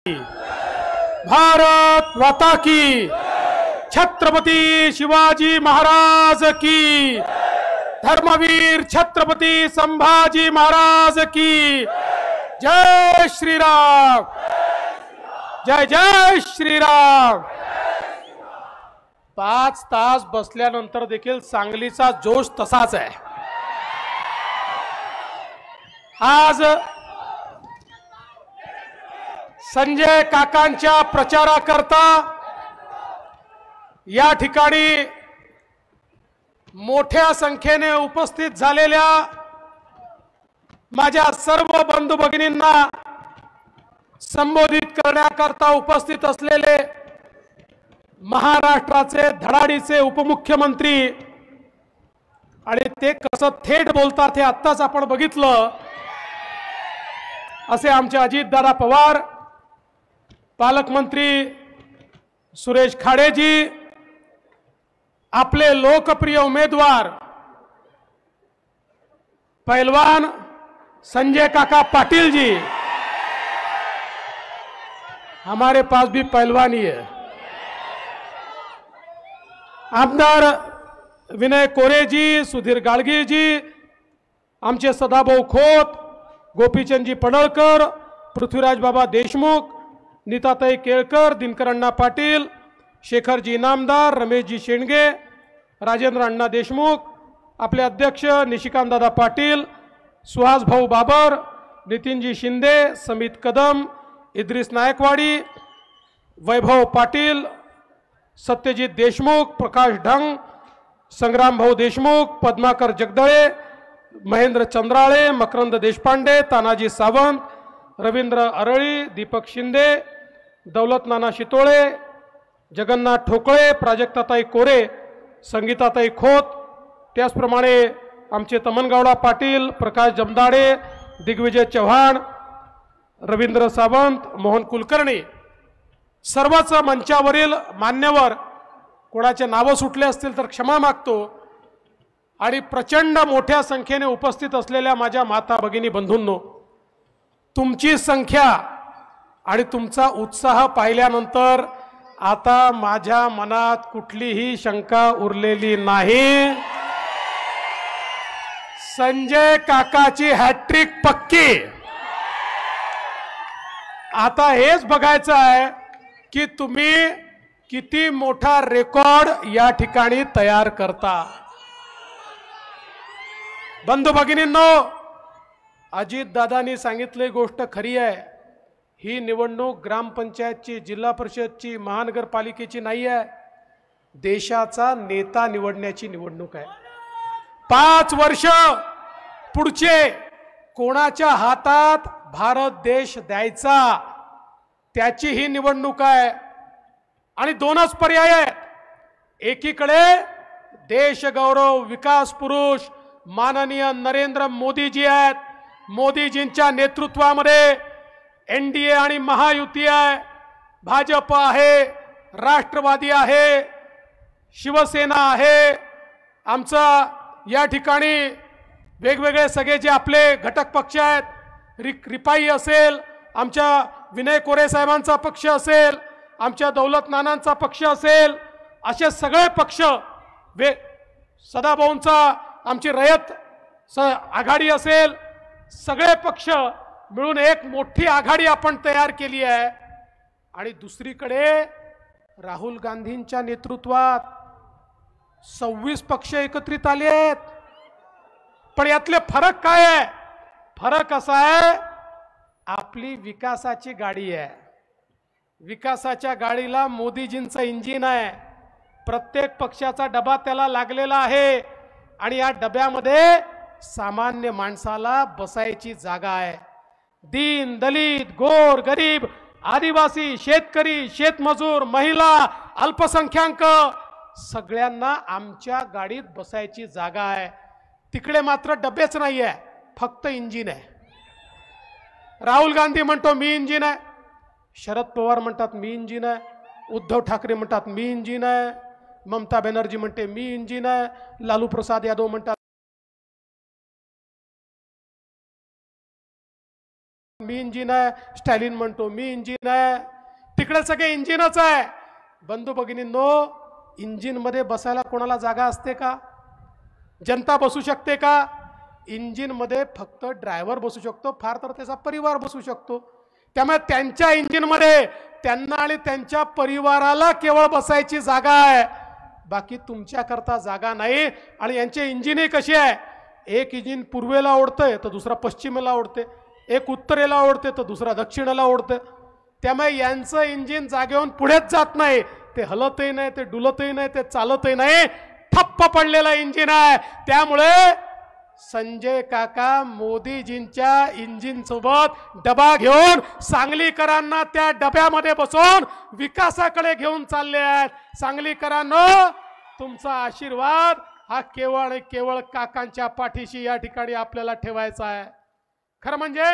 भारत माता की, छत्रपती शिवाजी महाराज की, धर्मवीर छत्रपती संभाजी महाराज की, जय श्रीराम, जय जय श्रीराम। 5 तास बसल्यानंतर देखील सांगलीचा जोश तसाच आहे। आज संजय काकांच्या प्रचाराकरता या ठिकाणी मोठ्या संख्येने उपस्थित झालेल्या माझ्या सर्व बंधू भगिनींना संबोधित करण्याकरता उपस्थित असलेले महाराष्ट्राचे धडाडीचे उपमुख्यमंत्री, आणि ते कसं थेट बोलतात हे आत्ताच आपण बघितलं, असे आमचे अजितदादा पवार, पालकमंत्री सुरेश खाडेजी, आपले लोकप्रिय उमेदवार पहलवान संजय काका पाटिल जी, हमारे पास भी पहलवान ही है, आमदार विनय कोरे जी, सुधीर गाडगे जी, आमचे सदाभाऊ खोत, गोपीचंदजी पडळकर, पृथ्वीराज बाबा देशमुख, नीताताई केळकर, दिनकर अण्णा पाटील, शेखरजी इनामदार, रमेशजी शेंडगे, राजेंद्र अण्णा देशमुख, आपले अध्यक्ष निशिकांत दादा पाटील, सुहास भाऊ बाबर, नितीनजी शिंदे, समित कदम, इद्रिस नायकवाडी, वैभव पाटील, सत्यजित देशमुख, प्रकाश ढंग, संग्राम भाऊ देशमुख, पद्माकर जगदळे, महेंद्र चंद्राळे, मकरंद देशपांडे, तानाजी सावंत, रवींद्र अरळी, दीपक शिंदे, दौलत नाना शितोळे, जगन्नाथ ठोकळे, प्राजक्ताताई कोरे, संगीताताई खोत, त्याचप्रमाणे आमचे तमनगौडा पाटील, प्रकाश जमदाडे, दिग्विजय चव्हाण, रवींद्र सावंत, मोहन कुलकर्णी, सर्वच मंचावरील मान्यवर, कोणाचे नाव सुटले असतील तर क्षमा मागतो, आणि प्रचंड मोठ्या संख्येने उपस्थित असलेल्या माझ्या माता भगिनी बंधूंनो, तुमची संख्या आणि तुमचा उत्साह पाहिल्यानंतर आता माझ्या मनात कुठलीही शंका उरलेली नाही। संजय काकाची हॅट्रिक पक्की। आता हेच बघायचं आहे की तुम्ही किती मोठा रेकॉर्ड या ठिकाणी तयार करता। बंधू भगिनींनो, अजित दादांनी सांगितली गोष्ट खरी आहे, ही निवडणूक ग्रामपंचायतची, जिल्हा परिषदची, महानगरपालिकेची नाही आहे, देशाचा नेता निवडण्याची निवडणूक आहे। 5 वर्ष पुढचे कोणाच्या हातात भारत देश द्यायचा त्याची ही निवडणूक आहे, आणि 2च पर्याय आहेत। एकीकडे देशगौरव विकास पुरुष माननीय नरेंद्र मोदीजी आहेत, मोदीजींच्या नेतृत्वामध्ये एनडीए आणि महायुती आहे, भाजप आहे, राष्ट्रवादी आहे, शिवसेना आहे, आमचा या ठिकाणी वेगवेगळे सगळे जे आपले घटक पक्ष आहेत, रिपाई असेल, आमच्या विनय कोरे साहेबांचा पक्ष असेल, आमच्या दौलत नानांचा पक्ष असेल, असे सगळे पक्ष, सदाभाऊंचा आमची रयत आघाडी असेल, सगळे पक्ष मिळून एक मोठी आघाडी आपण तयार केली आहे। आणि दुसरीकडे राहुल गांधींच्या नेतृत्वात 26 पक्ष एकत्रित आले आहेत। पण यातले फरक काय आहे? फरक असा आहे, आपली विकासाची गाडी आहे, विकासाच्या गाडीला मोदीजींचं इंजिन आहे, प्रत्येक पक्षाचा डबा त्याला लागलेला आहे, आणि या डब्यामध्ये सामान्य माणसाला बसायची जागा आहे। दीन दलित गोर गरीब आदिवासी शेतकरी शेतमजूर महिला अल्पसंख्याक सगळ्यांना आमच्या गाडीत बसायची जागा आहे। तिकडे मात्र डबेच नाही आहे, फक्त इंजिन आहे। राहुल गांधी म्हणतो मी इंजिन आहे, शरद पवार म्हणतात मी इंजिन आहे, उद्धव ठाकरे म्हणतात मी इंजिन आहे, ममता बॅनर्जी म्हणते मी इंजिन आहे, लालू प्रसाद यादव म्हणतात मी इंजिन आहे, स्टॅलिन म्हणतो मी इंजिन आहे, तिकडे सगळे इंजिनच आहे. बंधू भगिनींनो, इंजिन मध्ये बसायला कोणाला जागा असते का? जनता बसू शकते का? इंजिन मध्ये फक्त ड्रायव्हर बसू शकतो, फार तर त्याचा परिवार बसू शकतो. त्यामुळे त्यांच्या इंजिन मध्ये त्यांना आणि त्यांच्या परिवाराला केवळ बसायची जागा आहे, बाकी तुमच्या करता जागा नाही. आणि यांचे इंजिनही कशी आहे, एक इंजिन पूर्वेला ओढतंय तर दुसरा पश्चिमेला ओढते, एक उत्तरेला ओढते तर दुसरा दक्षिणेला ओढते. त्यामुळे यांचं इंजिन जागेवरून पुढेच जात नाही, ते हलतही नाही, ते डुलतही नाही, ते चालतही नाही, ठप्प पडलेला इंजिन आहे. त्यामुळे संजय काका मोदीजींच्या इंजिन सोबत डबा घेऊन सांगलीकरांना त्या डब्यामध्ये बसवून विकासाकडे घेऊन चालले आहेत. सांगलीकरांनो, तुमचा आशीर्वाद हा केवळ आणि केवळ काकांच्या पाठीशी या ठिकाणी आपल्याला ठेवायचा आहे. खरं म्हणजे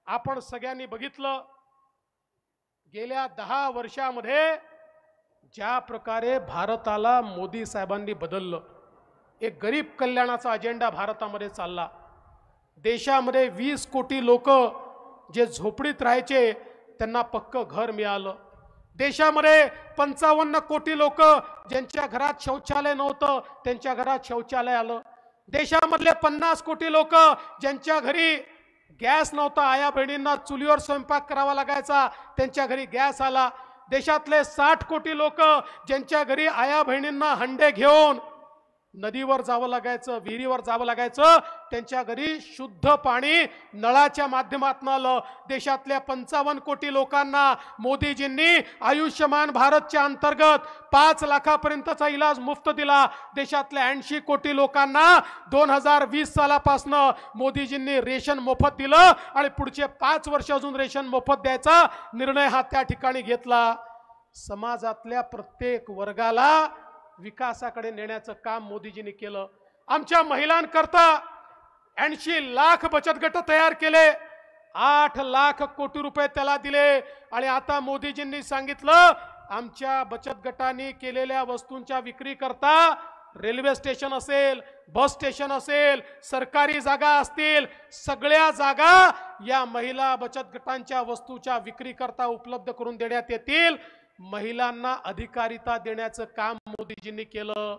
आपण सगळ्यांनी बघितलं, गेल्या 10 वर्षामध्ये ज्या प्रकारे भारताला मोदी साहेबांनी बदललं, एक गरीब कल्याणाचा अजेंडा भारतामध्ये चालला. देशामध्ये 20 कोटी लोक जे झोपडीत राहायचे त्यांना पक्क घर मिळालं. देशामध्ये 55 कोटी लोक ज्यांच्या घरात शौचालय नव्हतं त्यांच्या घरात शौचालय आलं. देशामधले 50 कोटी लोक ज्यांच्या घरी गॅस नव्हता, आया बहिणींना चुलीवर स्वयंपाक करावा लागायचा, त्यांच्या घरी गॅस आला. देशातले 60 कोटी लोक ज्यांच्या घरी आया बहिणींना हंडे घेऊन नदीवर जावं लागायचं, विहिरीवर जावं लागायचं, त्यांच्या घरी शुद्ध पाणी नळाच्या माध्यमातून आलं. देशातल्या 55 कोटी लोकांना मोदीजींनी आयुष्यमान भारतच्या अंतर्गत 5 लाखापर्यंतचा इलाज मुफ्त दिला. देशातल्या 80 कोटी लोकांना 2020 सालापासून मोदीजींनी रेशन मोफत दिलं आणि पुढचे 5 वर्ष अजून रेशन मोफत द्यायचा निर्णय हा त्या ठिकाणी घेतला. समाजातल्या प्रत्येक वर्गाला विकासाकडे नेण्याचं काम मोदीजींनी केलं. आमच्या महिलांकरता 80 लाख बचत गट तयार केले, 8 लाख कोटी रुपये त्याला दिले. आणि आता मोदीजींनी सांगितलं, आमच्या बचत गटांनी केलेल्या वस्तूंच्या विक्री करता रेल्वे स्टेशन असेल, बस स्टेशन असेल, सरकारी जागा असतील, सगळ्या जागा या महिला बचत गटांच्या वस्तूच्या विक्री करता उपलब्ध करून देण्यात येतील. महिलांना अधिकारिता देण्याचं काम मोदीजींनी केलं.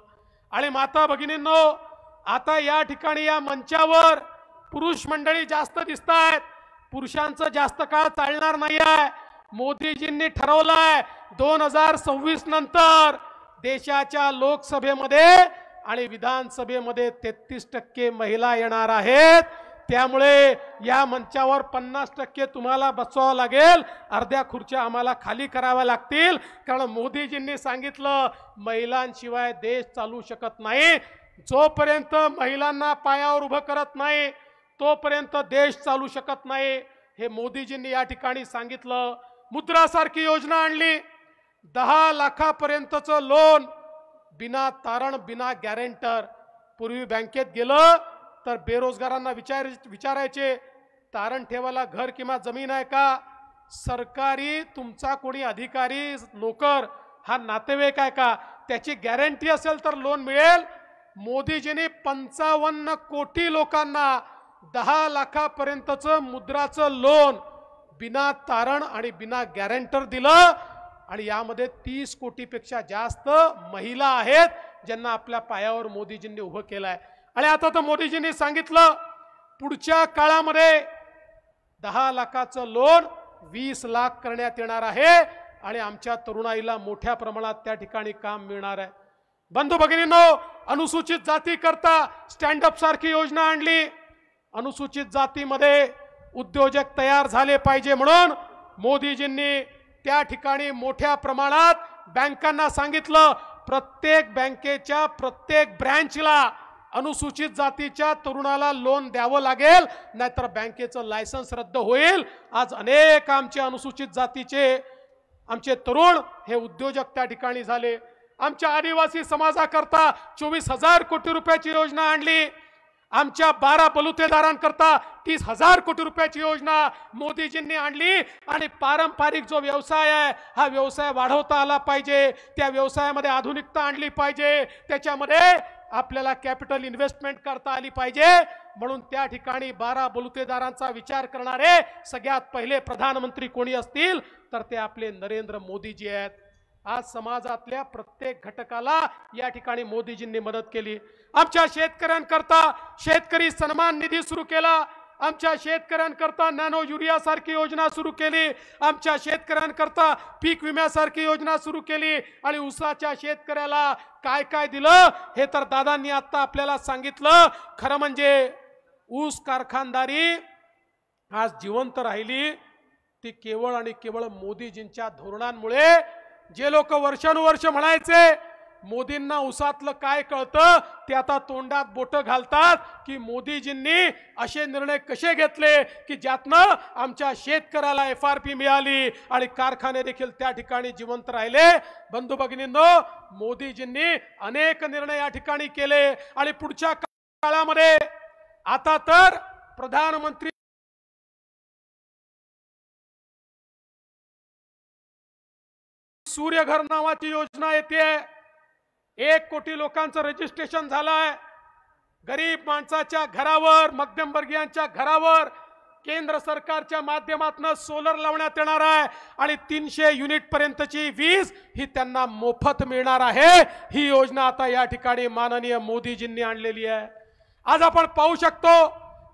आणि माता भगिनींनो, आता या ठिकाणी या मंचावर पुरुष मंडळी जास्त दिसत आहेत, पुरुषांचं जास्त काळ चालणार नाही आहे. मोदीजींनी ठरवलंय 2026 नंतर देशाच्या लोकसभेमध्ये आणि विधानसभेमध्ये 33% महिला येणार आहेत. त्यामुळे या मंचावर 50% तुम्हाला बसवावं लागेल, अर्ध्या खुर्च्या आम्हाला खाली कराव्या लागतील. कारण मोदीजींनी सांगितलं, महिलांशिवाय देश चालू शकत नाही. जोपर्यंत महिलांना पायावर उभं करत नाही तोपर्यंत देश चालू शकत नाही, हे मोदीजींनी या ठिकाणी सांगितलं. मुद्रासारखी योजना आणली, 10 लाखापर्यंतचं लोन बिना तारण बिना गॅरेंटर. पूर्वी बँकेत गेलं तर बेरोजगारांना विचारायचे, तारण ठेवायला घर किंवा जमीन आहे का? सरकारी तुमचा कोणी अधिकारी नोकर हा नातेवाईक आहे का? त्याची गॅरंटी असेल तर लोन मिळेल. मोदीजींनी 55 कोटी लोकांना 10 लाखापर्यंतचं मुद्राचं लोन बिना तारण आणि बिना गॅरंटर दिलं. आणि यामध्ये 30 कोटीपेक्षा जास्त महिला आहेत ज्यांना आपल्या पायावर मोदीजींनी उभं केलंय. आणि आता तर मोदीजींनी सांगितलं, पुढच्या काळामध्ये 10 लाखाचं लोन 20 लाख करण्यात येणार आहे आणि आमच्या तरुणाईला मोठ्या प्रमाणात त्या ठिकाणी काम मिळणार आहे. बंधू भगिनींनो, अनुसूचित जाती करता स्टँड अप सारखी योजना आणली. अनुसूचित जातीमध्ये उद्योजक तयार झाले पाहिजे म्हणून मोदीजींनी त्या ठिकाणी मोठ्या प्रमाणात बँकांना सांगितलं, प्रत्येक बँकेच्या प्रत्येक ब्रँचला अनुसूचित जातीच्या तरुणाला लोन द्यावं लागेल, नाहीतर बँकेचं लायसन्स रद्द होईल. आज अनेक आमचे अनुसूचित जातीचे आमचे तरुण हे उद्योजक त्या ठिकाणी झाले. आमच्या आदिवासी समाजाकरता 24,000 कोटी रुपयाची योजना आणली. आमच्या 12 बलुतेदारांकरता 30,000 कोटी रुपयाची योजना मोदीजींनी आणली. आणि पारंपरिक जो व्यवसाय आहे हा व्यवसाय वाढवता आला पाहिजे, त्या व्यवसायामध्ये आधुनिकता आणली पाहिजे, त्याच्यामध्ये आपल्याला कॅपिटल इन्व्हेस्टमेंट करता आली पाहिजे. म्हणून त्या ठिकाणी 12 बलुतेदारांचा विचार करणारे सगळ्यात पहिले प्रधानमंत्री कोणी असतील तर ते आपले नरेंद्र मोदीजी आहेत। आज समाजातल्या प्रत्येक घटकाला या ठिकाणी मोदीजींनी मदत केली। आमच्या शेतकऱ्यांकरता शेतकरी सन्मान निधी सुरू केला, आमच्या शेतकऱ्यांकरता नॅनो युरिया सारखी योजना सुरू केली, आमच्या शेतकऱ्यांकरता पीक विम्यासारखी योजना सुरू केली आणि ऊसाच्या शेतकऱ्याला काय काय दिलं हे तर दादांनी आता आपल्याला सांगितलं। खरं म्हणजे ऊस कारखानदारी आज जिवंत राहिली ती केवळ आणि केवळ मोदीजींच्या धोरणांमुळे। जे लोक वर्षानुवर्ष म्हणायचे मोदींना ऊसातलं काय कळतं ते आता तोंडात बोट घालतात की मोदीजींनी असे निर्णय कसे घेतले की ज्यातनं आमच्या शेतकऱ्याला FRP मिळाली आणि कारखाने देखील त्या ठिकाणी जिवंत राहिले। बंधू भगिनींनो, मोदीजींनी अनेक निर्णय या ठिकाणी केले आणि पुढच्या काळामध्ये आता तर प्रधानमंत्री सूर्यघर नावाची योजना येते। 1 कोटी लोकांचं रजिस्ट्रेशन झालंय। गरीब माणसाच्या घरावर, मध्यमवर्गीयांच्या घरावर केंद्र सरकारच्या माध्यमातून सोलर लावण्यात येणार आहे आणि 300 युनिट पर्यंतची वीज ही त्यांना मोफत मिळणार आहे। ही योजना आता या ठिकाणी माननीय मोदीजींनी आणलेली आहे। आज आपण पाहू शकतो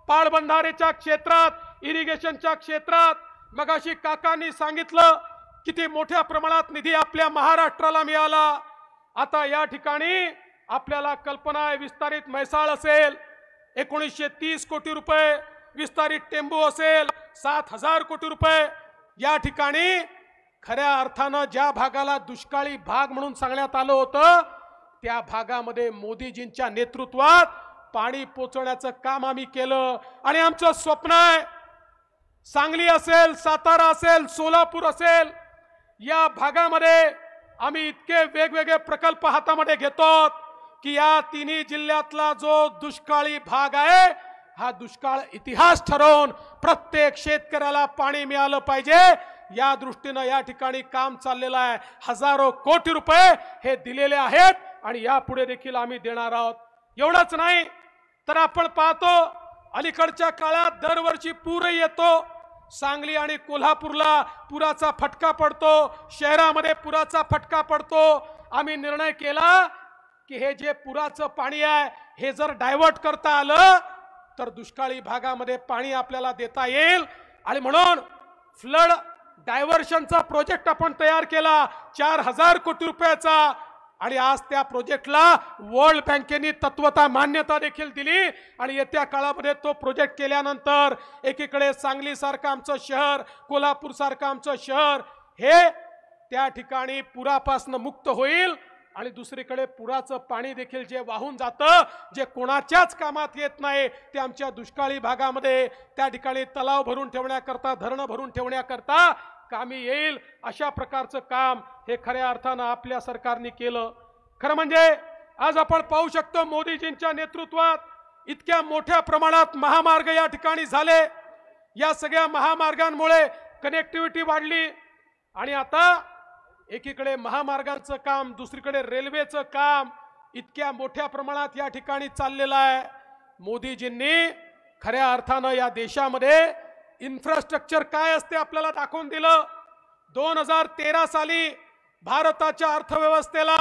पाटबंधारेच्या क्षेत्रात, इरिगेशनच्या क्षेत्रात मगाशी काकांनी सांगितलं किती मोठ्या प्रमाणात निधी आपल्या महाराष्ट्राला मिळाला। आता या ठिकाणी आपल्याला कल्पना आहे, विस्तारित म्हैसाळ असेल 1930 कोटी रुपये, विस्तारित टेंबू असेल 7000 कोटी रुपये। या ठिकाणी खऱ्या अर्थानं ज्या भागाला दुष्काळी भाग म्हणून सांगण्यात आलं होतं त्या भागामध्ये मोदीजींच्या नेतृत्वात पाणी पोचवण्याचं काम आम्ही केलं आणि आमचं स्वप्न आहे सांगली असेल, सातारा असेल, सोलापूर असेल या भागामध्ये आम्ही इतके वेगवेगळे प्रकल्प हातामध्ये घेतो की या तिन्ही जिल्ह्यातला जो दुष्काळी भाग आहे हा दुष्काळ इतिहास ठरवून प्रत्येक शेतकऱ्याला पाणी मिळालं पाहिजे या दृष्टीने या ठिकाणी काम चाललेलं आहे। हजारो कोटी रुपये हे दिलेले आहेत आणि यापुढे देखील आम्ही देणार आहोत। एवढंच नाही तर आपण पाहतो अलीकडच्या काळात दरवर्षी पूर येतो, सांगली आणि कोल्हापूरला पुराचा फटका पडतो, शहरामध्ये पुराचा फटका पडतो। आम्ही निर्णय केला की हे जे पुराचं पाणी आहे हे जर डायव्हर्ट करता आलं तर दुष्काळी भागामध्ये पाणी आपल्याला देता येईल आणि म्हणून फ्लड डायव्हर्शनचा प्रोजेक्ट आपण तयार केला 4000 कोटी रुपयाचा आणि आज त्या प्रोजेक्टला वर्ल्ड बँकेने तत्वता मान्यता देखील दिली आणि येत्या काळामध्ये तो प्रोजेक्ट केल्यानंतर एकीकडे सांगली सारखं आमचं शहर, कोल्हापूर सारखं आमचं शहर हे त्या ठिकाणी पुरापासून मुक्त होईल आणि दुसरीकडे पुराचं पाणी देखील जे वाहून जातं, जे कोणाच्याच कामात येत नाही ते आमच्या दुष्काळी भागामध्ये त्या ठिकाणी तलाव भरून ठेवण्याकरता, धरणं भरून ठेवण्याकरता कामी येईल अशा प्रकारचं काम हे खऱ्या अर्थानं आपल्या सरकारने केलं। खरं म्हणजे आज आपण पाहू शकतो मोदीजींच्या नेतृत्वात इतक्या मोठ्या प्रमाणात महामार्ग या ठिकाणी झाले। या सगळ्या महामार्गांमुळे कनेक्टिव्हिटी वाढली आणि आता एकीकडे महामार्गांचं काम, दुसरीकडे रेल्वेचं काम इतक्या मोठ्या प्रमाणात या ठिकाणी चाललेलं आहे। मोदीजींनी खऱ्या अर्थानं या देशामध्ये इन्फ्रास्ट्रक्चर काय असते आपल्याला दाखवून दिलं। 2013 साली भारताच्या अर्थव्यवस्थेला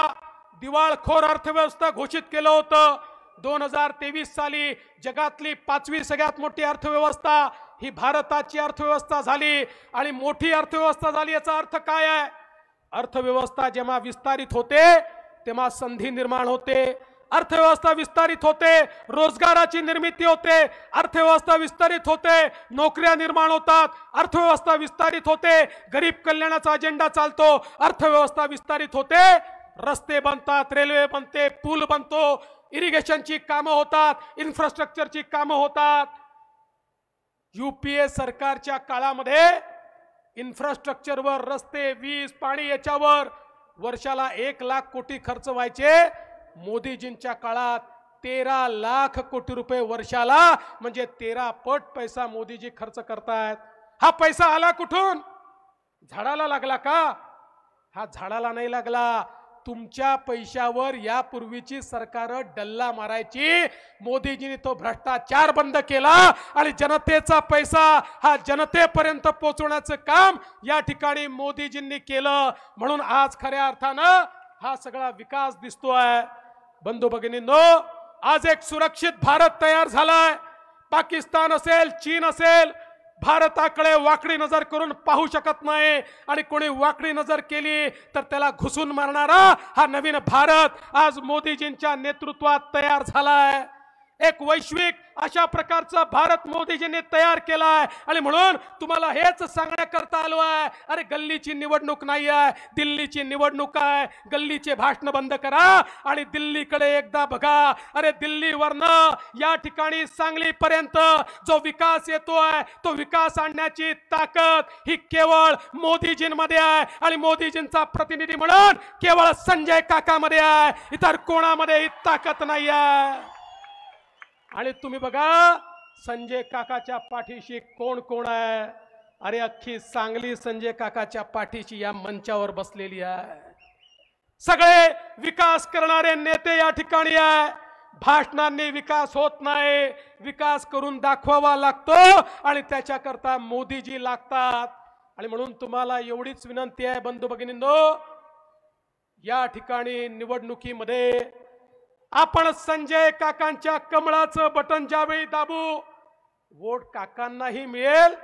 दिवाळखोर अर्थव्यवस्था घोषित केलं होतं। 2023 साली जगातली 5वी सगळ्यात मोठी अर्थव्यवस्था ही भारताची अर्थव्यवस्था झाली आणि मोठी अर्थव्यवस्था झाली याचा अर्थ काय आहे? अर्थव्यवस्था जेव्हा विस्तारित होते तेव्हा संधी निर्माण होते, अर्थव्यवस्था विस्तारित होते, रोजगाराची निर्मिती होते, अर्थव्यवस्था विस्तारित होते, नोकऱ्या निर्माण होतात, अर्थव्यवस्था विस्तारित होते, गरीब कल्याणाचा अजेंडा चालतो, अर्थव्यवस्था विस्तारित होते, रस्ते बनतात, रेल्वे बनते, पूल बनतो, इरिगेशनची कामं होतात, इन्फ्रास्ट्रक्चरची कामं होतात। यूपीए सरकारच्या काळामध्ये इन्फ्रास्ट्रक्चरवर, रस्ते, वीज, पाणी याच्यावर वर्षाला 1 लाख कोटी खर्च व्हायचे। मोदीजींच्या काळात 13 लाख कोटी रुपये वर्षाला म्हणजे 13 पट पैसा मोदीजी खर्च करतायत। हा पैसा आला कुठून? झाडाला लागला का? हा झाडाला नाही लागला, तुमच्या पैशावर यापूर्वीची सरकार डल्ला मारायची. मोदीजींनी तो भ्रष्टाचार बंद केला आणि जनतेचा पैसा हा जनतेपर्यंत पोहोचवण्याचं काम या ठिकाणी मोदीजींनी केलं. म्हणून आज खऱ्या अर्थानं हा सगळा विकास दिसतोय. बंधू भगिनींनो, आज एक सुरक्षित भारत तयार झालाय. पाकिस्तान असेल, चीन असेल, भारताकडे वाकडी नजर करून पाहू शकत नाही. आणि कोणी वाकडी नजर केली तर त्याला घुसून मारणारा हा नवीन भारत आज मोदीजींच्या नेतृत्वात तयार झालाय. एक वैश्विक अशा प्रकारचा भारत मोदीजींनी तयार केलाय. आणि म्हणून तुम्हाला हेच सांगण्याकरता आलो आहे, अरे गल्लीची निवडणूक नाही आहे, दिल्लीची निवडणूक आहे. गल्लीचे भाषण बंद करा आणि दिल्लीकडे एकदा बघा. अरे दिल्लीवरनं या ठिकाणी सांगलीपर्यंत जो विकास येतोय तो विकास आणण्याची ताकद ही केवळ मोदीजींमध्ये आहे. आणि मोदीजींचा प्रतिनिधी म्हणून केवळ संजय काकामध्ये आहे, इतर कोणामध्ये ही ताकद नाही आहे. आणि तुम्ही बघा संजय काकाच्या पाठीशी कोण कोण आहे. अरे अख्खी सांगली संजय काकाच्या पाठीशी या मंचावर बसलेली आहे. सगळे विकास करणारे नेते या ठिकाणी आहे. भाषणांनी विकास होत नाही, विकास करून दाखवावा लागतो आणि त्याच्याकरता मोदीजी लागतात. आणि म्हणून तुम्हाला एवढीच विनंती आहे बंधू भगिनींनो, या ठिकाणी निवडणुकीमध्ये आपण संजय काकांच्या कमळाचं बटन ज्यावेळी दाबू, वोट काकांनाही मिळेल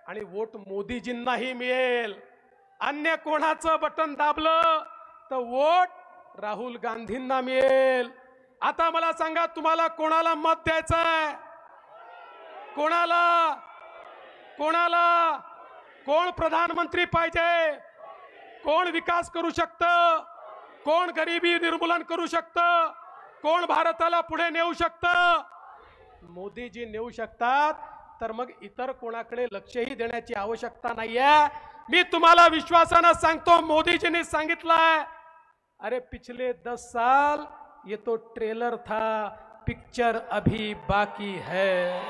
आणि वोट मोदीजींनाही मिळेल. अन्य कोणाचं बटन दाबलं तर वोट राहुल गांधींना मिळेल. आता मला सांगा, तुम्हाला कोणाला मत द्यायचंय? कोणाला? कोणाला? कोण प्रधानमंत्री पाहिजे? कोण विकास करू शकतं? कोण गरिबी निर्मूलन करू शकतं? कोण भारताला पुढे नेऊ शकतं? मोदीजी नेऊ शकतात. तर मग इतर कोणाकडे लक्षही देण्याची आवश्यकता नाहीये. मी तुम्हाला विश्वासानं सांगतो, मोदीजींनी सांगितलंय, अरे पिछले 10 साल ये तो ट्रेलर था, पिक्चर अभी बाकी है.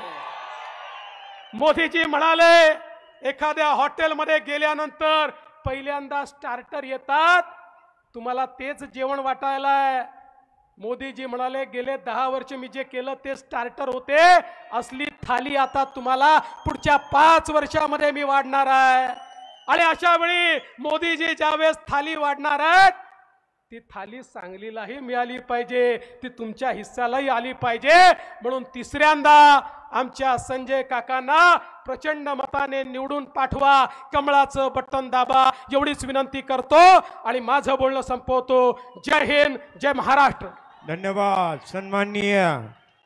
मोदीजी म्हणाले, एखाद्या हॉटेलमध्ये गेल्यानंतर पहिल्यांदा स्टार्टर येतात, तुम्हाला तेच जेवण वाटायलाय. मोदीजी म्हणाले, गेले 10 वर्ष मी जे केलं ते स्टार्टर होते, असली थाली आता तुम्हाला पुढच्या 5 वर्षामध्ये मी वाढणार आहे. आणि अशा वेळी मोदीजी ज्यावेळेस थाली वाढणार आहेत, ती थाली सांगलीलाही मिळाली पाहिजे, ती तुमच्या हिस्सालाही आली पाहिजे. म्हणून तिसऱ्यांदा आमच्या संजय काकांना प्रचंड मताने निवडून पाठवा, कमळाचं बटन दाबा, एवढीच विनंती करतो आणि माझं बोलणं संपवतो. जय हिंद, जय महाराष्ट्र. धन्यवाद. सन्माननीय